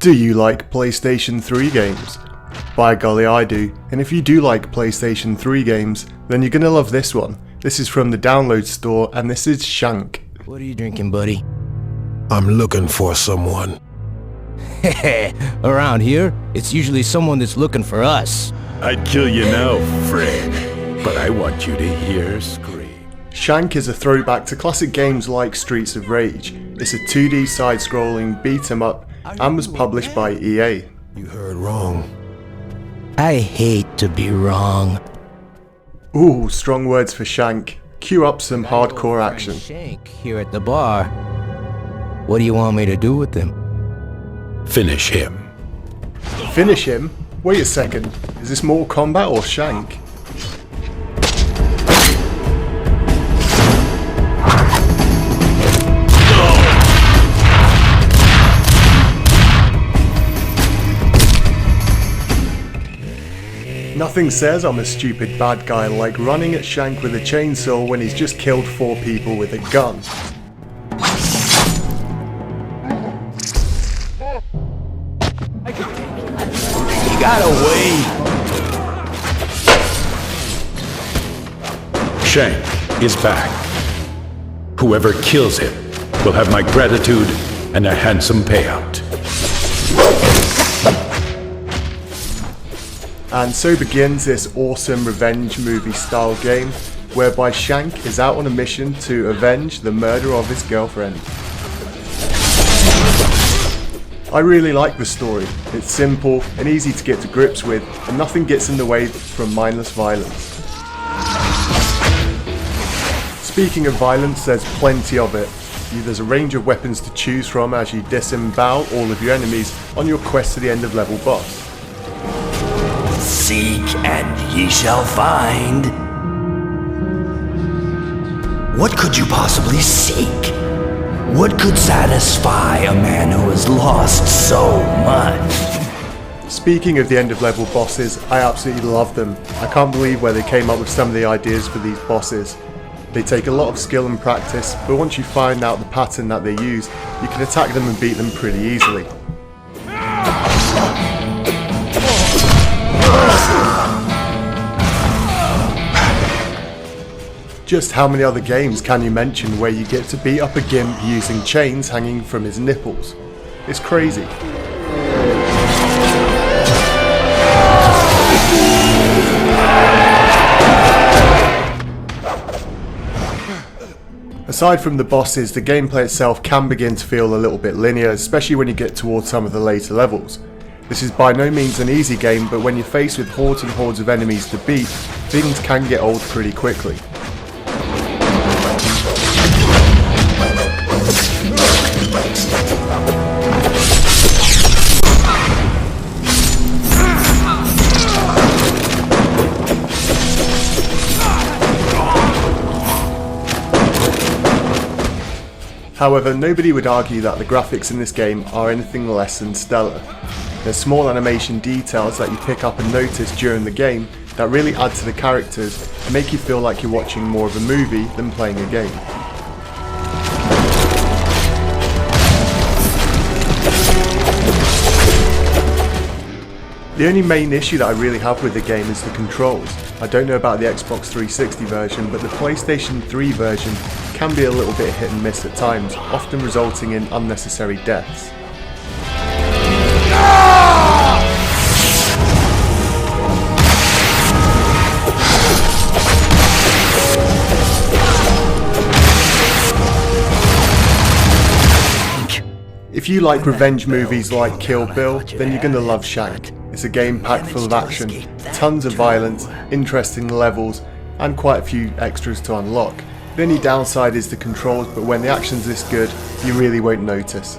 Do you like PlayStation 3 games? By golly I do, and if you do like PlayStation 3 games, then you're gonna love this one. This is from the download store and this is Shank. What are you drinking, buddy? I'm looking for someone. Around here, it's usually someone that's looking for us. I'd kill you now, Fred, but I want you to hear scream. Shank is a throwback to classic games like Streets of Rage. It's a 2D side-scrolling beat-em-up and was published by EA. You heard wrong. I hate to be wrong. Ooh, strong words for Shank. Cue up some hardcore action. Shank here at the bar. What do you want me to do with him? Finish him. Finish him? Wait a second, is this Mortal Kombat or Shank? Nothing says I'm a stupid bad guy like running at Shank with a chainsaw when he's just killed 4 people with a gun. He got away! Shank is back. Whoever kills him will have my gratitude and a handsome payout. And so begins this awesome revenge movie style game, whereby Shank is out on a mission to avenge the murder of his girlfriend. I really like the story. It's simple and easy to get to grips with, and nothing gets in the way from mindless violence. Speaking of violence, there's plenty of it. There's a range of weapons to choose from as you disembowel all of your enemies on your quest to the end of level boss. Seek and ye shall find. What could you possibly seek? What could satisfy a man who has lost so much? Speaking of the end of level bosses, I absolutely love them. I can't believe where they came up with some of the ideas for these bosses. They take a lot of skill and practice, but once you find out the pattern that they use, you can attack them and beat them pretty easily. Just how many other games can you mention where you get to beat up a gimp using chains hanging from his nipples? It's crazy. Aside from the bosses, the gameplay itself can begin to feel a little bit linear, especially when you get towards some of the later levels. This is by no means an easy game, but when you're faced with hordes and hordes of enemies to beat, things can get old pretty quickly. However, nobody would argue that the graphics in this game are anything less than stellar. There's small animation details that you pick up and notice during the game that really add to the characters and make you feel like you're watching more of a movie than playing a game. The only main issue that I really have with the game is the controls. I don't know about the Xbox 360 version, but the PlayStation 3 version can be a little bit hit and miss at times, often resulting in unnecessary deaths. If you like revenge movies like Kill Bill, then you're gonna love Shank. It's a game packed full of action, tons of violence, interesting levels, and quite a few extras to unlock. The only downside is the controls, but when the action's this good, you really won't notice.